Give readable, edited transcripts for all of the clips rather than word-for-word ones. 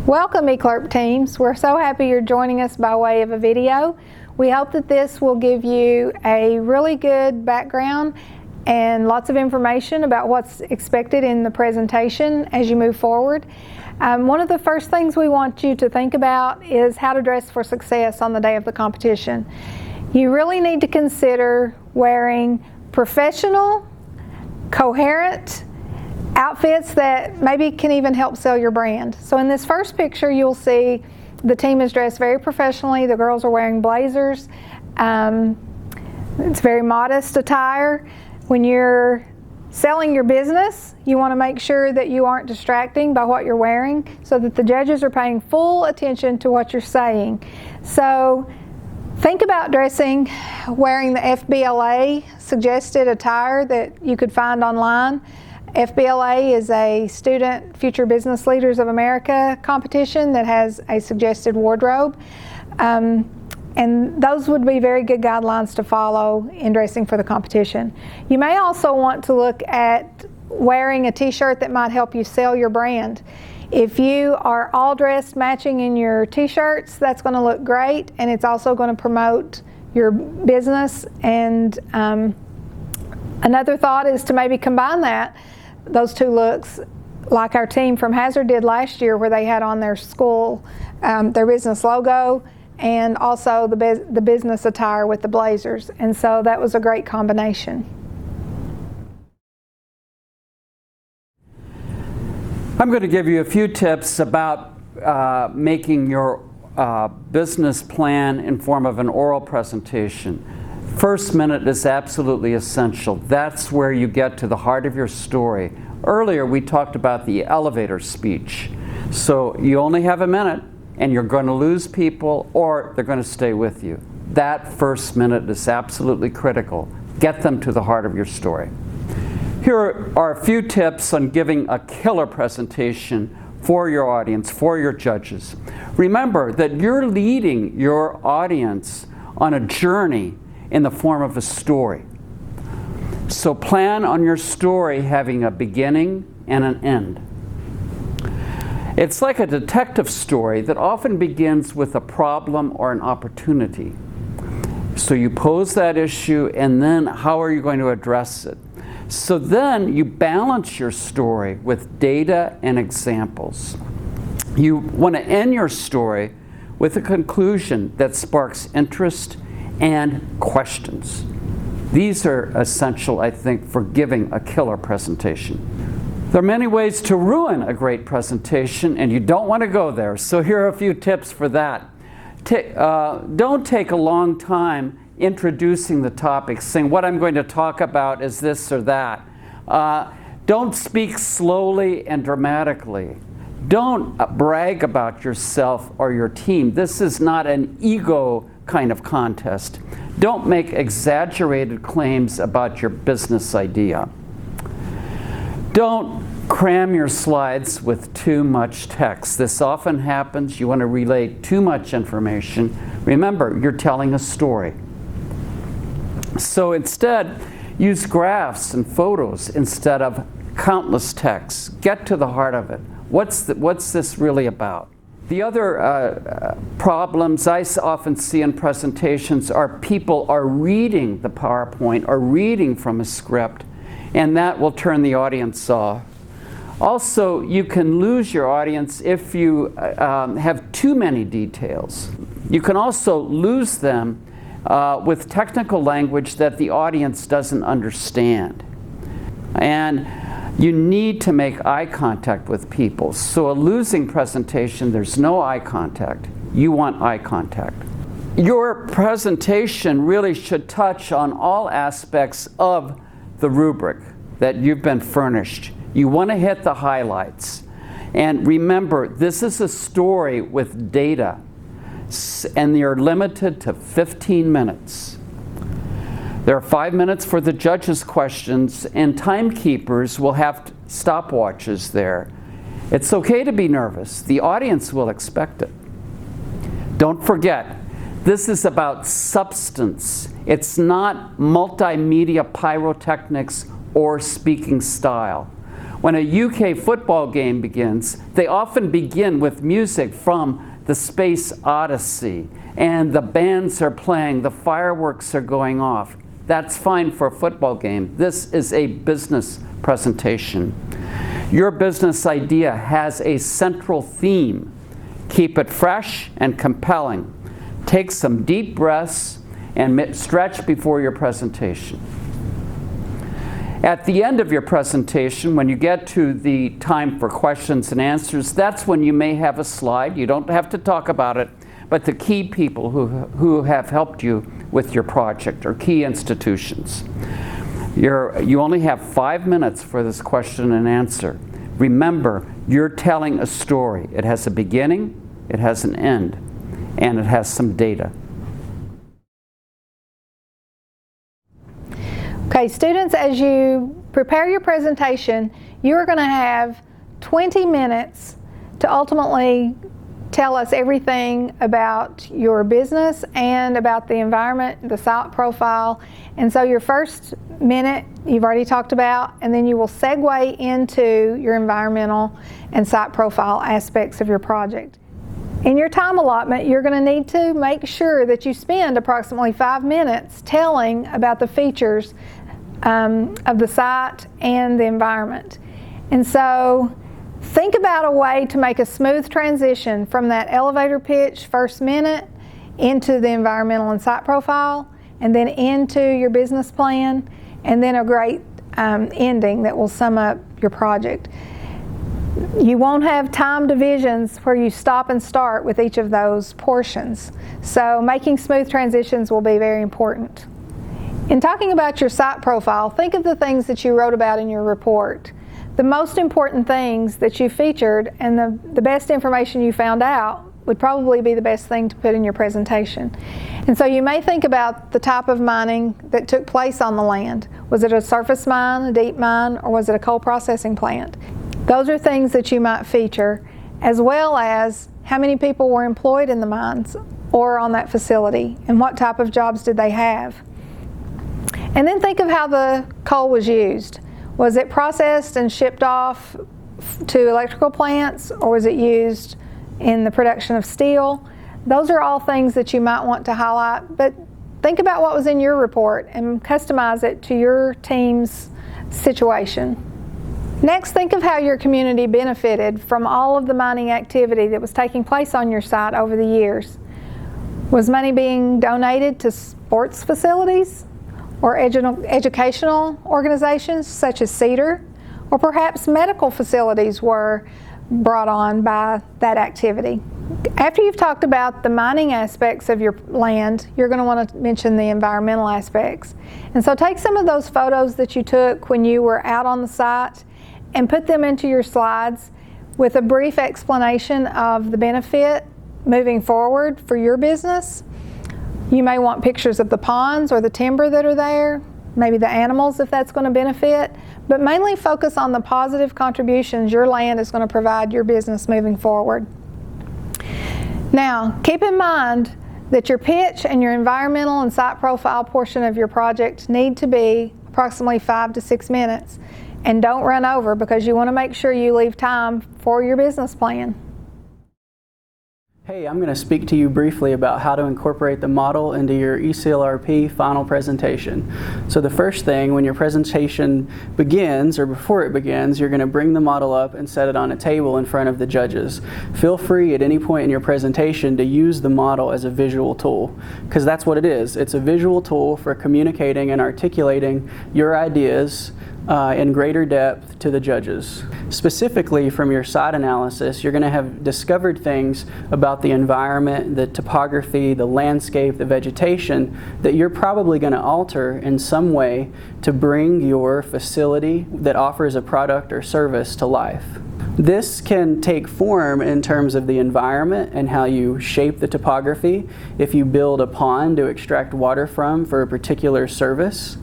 Welcome, ECLRP teams. We're so happy you're joining us by way of a video. We hope that this will give you a really good background and lots of information about what's expected in the presentation as you move forward. One of the first things we want you to think about is how to dress for success on the day of the competition. You really need to consider wearing professional, coherent outfits that maybe can even help sell your brand. So in this first picture, you'll see the team is dressed very professionally. The girls are wearing blazers. It's very modest attire. When you're selling your business, you want to make sure that you aren't distracting by what you're wearing so that the judges are paying full attention to what you're saying. So think about dressing, wearing the FBLA suggested attire that you could find online. FBLA is a Student Future Business Leaders of America competition that has a suggested wardrobe. And those would be very good guidelines to follow in dressing for the competition. You may also want to look at wearing a t-shirt that might help you sell your brand. If you are all dressed matching in your t-shirts, that's going to look great, and it's also going to promote your business. And another thought is to maybe combine those two looks like our team from Hazard did last year, where they had on their school, their business logo, and also the business attire with the blazers. And so that was a great combination. I'm going to give you a few tips about making your business plan in form of an oral presentation. First minute is absolutely essential. That's where you get to the heart of your story. Earlier we talked about the elevator speech. So you only have a minute and you're going to lose people or they're going to stay with you. That first minute is absolutely critical. Get them to the heart of your story. Here are a few tips on giving a killer presentation for your audience, for your judges. Remember that you're leading your audience on a journey in the form of a story. So plan on your story having a beginning and an end. It's like a detective story that often begins with a problem or an opportunity. So you pose that issue, and then how are you going to address it? So then you balance your story with data and examples. You want to end your story with a conclusion that sparks interest and questions. These are essential, I think, for giving a killer presentation. There are many ways to ruin a great presentation, and you don't want to go there. So here are a few tips for that. Don't take a long time introducing the topic, saying what I'm going to talk about is this or that. Don't speak slowly and dramatically. Don't brag about yourself or your team. This is not an ego kind of contest. Don't make exaggerated claims about your business idea. Don't cram your slides with too much text. This often happens. You want to relay too much information. Remember, you're telling a story. So instead, use graphs and photos instead of countless texts. Get to the heart of it. What's this really about? The other problems I often see in presentations are people are reading the PowerPoint or reading from a script, and that will turn the audience off. Also, you can lose your audience if you have too many details. You can also lose them with technical language that the audience doesn't understand. And you need to make eye contact with people. So a losing presentation, there's no eye contact. You want eye contact. Your presentation really should touch on all aspects of the rubric that you've been furnished. You want to hit the highlights. And remember, this is a story with data, and you're limited to 15 minutes. There are 5 minutes for the judges' questions, and timekeepers will have stopwatches there. It's okay to be nervous. The audience will expect it. Don't forget, this is about substance. It's not multimedia pyrotechnics or speaking style. When a UK football game begins, they often begin with music from the Space Odyssey, and the bands are playing, the fireworks are going off. That's fine for a football game. This is a business presentation. Your business idea has a central theme. Keep it fresh and compelling. Take some deep breaths and stretch before your presentation. At the end of your presentation, when you get to the time for questions and answers, that's when you may have a slide. You don't have to talk about it, but the key people who have helped you with your project or key institutions. You only have 5 minutes for this question and answer. Remember, you're telling a story. It has a beginning, it has an end, and it has some data. Okay, students, as you prepare your presentation, you're going to have 20 minutes to ultimately tell us everything about your business and about the environment, the site profile. And so your first minute you've already talked about, and then you will segue into your environmental and site profile aspects of your project. In your time allotment, you're going to need to make sure that you spend approximately 5 minutes telling about the features of the site and the environment. And so think about a way to make a smooth transition from that elevator pitch first minute into the environmental and site profile, and then into your business plan, and then a great ending that will sum up your project. You won't have time divisions where you stop and start with each of those portions. So making smooth transitions will be very important. In talking about your site profile, think of the things that you wrote about in your report. The most important things that you featured and the best information you found out would probably be the best thing to put in your presentation. And so you may think about the type of mining that took place on the land. Was it a surface mine, a deep mine, or was it a coal processing plant? Those are things that you might feature, as well as how many people were employed in the mines or on that facility, and what type of jobs did they have. And then think of how the coal was used. Was it processed and shipped off to electrical plants, or was it used in the production of steel? Those are all things that you might want to highlight, but think about what was in your report and customize it to your team's situation. Next, think of how your community benefited from all of the mining activity that was taking place on your site over the years. Was money being donated to sports facilities or educational organizations such as CEDAR, or perhaps medical facilities were brought on by that activity? After you've talked about the mining aspects of your land, you're going to want to mention the environmental aspects. And so take some of those photos that you took when you were out on the site and put them into your slides with a brief explanation of the benefit moving forward for your business. You may want pictures of the ponds or the timber that are there, maybe the animals if that's going to benefit, but mainly focus on the positive contributions your land is going to provide your business moving forward. Now, keep in mind that your pitch and your environmental and site profile portion of your project need to be approximately 5 to 6 minutes. And don't run over, because you want to make sure you leave time for your business plan. Hey, I'm going to speak to you briefly about how to incorporate the model into your ECLRP final presentation. So the first thing, when your presentation begins, or before it begins, you're going to bring the model up and set it on a table in front of the judges. Feel free at any point in your presentation to use the model as a visual tool, because that's what it is. It's a visual tool for communicating and articulating your ideas in greater depth to the judges. Specifically from your site analysis, you're going to have discovered things about the environment, the topography, the landscape, the vegetation that you're probably going to alter in some way to bring your facility that offers a product or service to life. This can take form in terms of the environment and how you shape the topography. If you build a pond to extract water from for a particular service.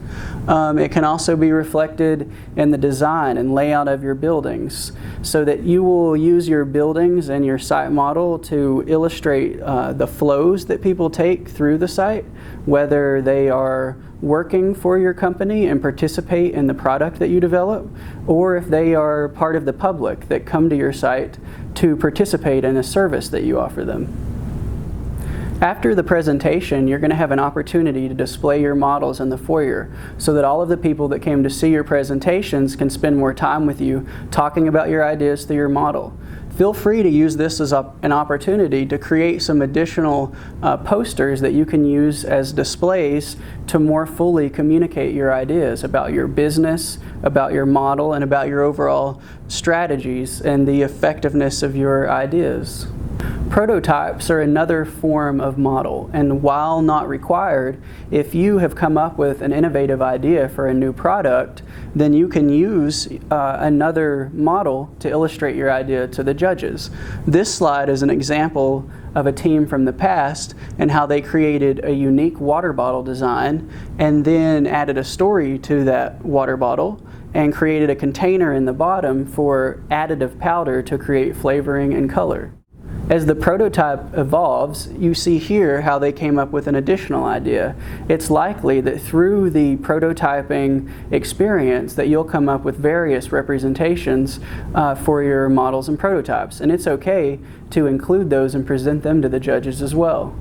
It can also be reflected in the design and layout of your buildings, so that you will use your buildings and your site model to illustrate the flows that people take through the site, whether they are working for your company and participate in the product that you develop, or if they are part of the public that come to your site to participate in a service that you offer them. After the presentation, you're going to have an opportunity to display your models in the foyer so that all of the people that came to see your presentations can spend more time with you talking about your ideas through your model. Feel free to use this as an opportunity to create some additional posters that you can use as displays to more fully communicate your ideas about your business, about your model, and about your overall strategies and the effectiveness of your ideas. Prototypes are another form of model, and while not required, if you have come up with an innovative idea for a new product, then you can use another model to illustrate your idea to the judges. This slide is an example of a team from the past and how they created a unique water bottle design and then added a story to that water bottle and created a container in the bottom for additive powder to create flavoring and color. As the prototype evolves, you see here how they came up with an additional idea. It's likely that through the prototyping experience that you'll come up with various representations for your models and prototypes. And it's okay to include those and present them to the judges as well.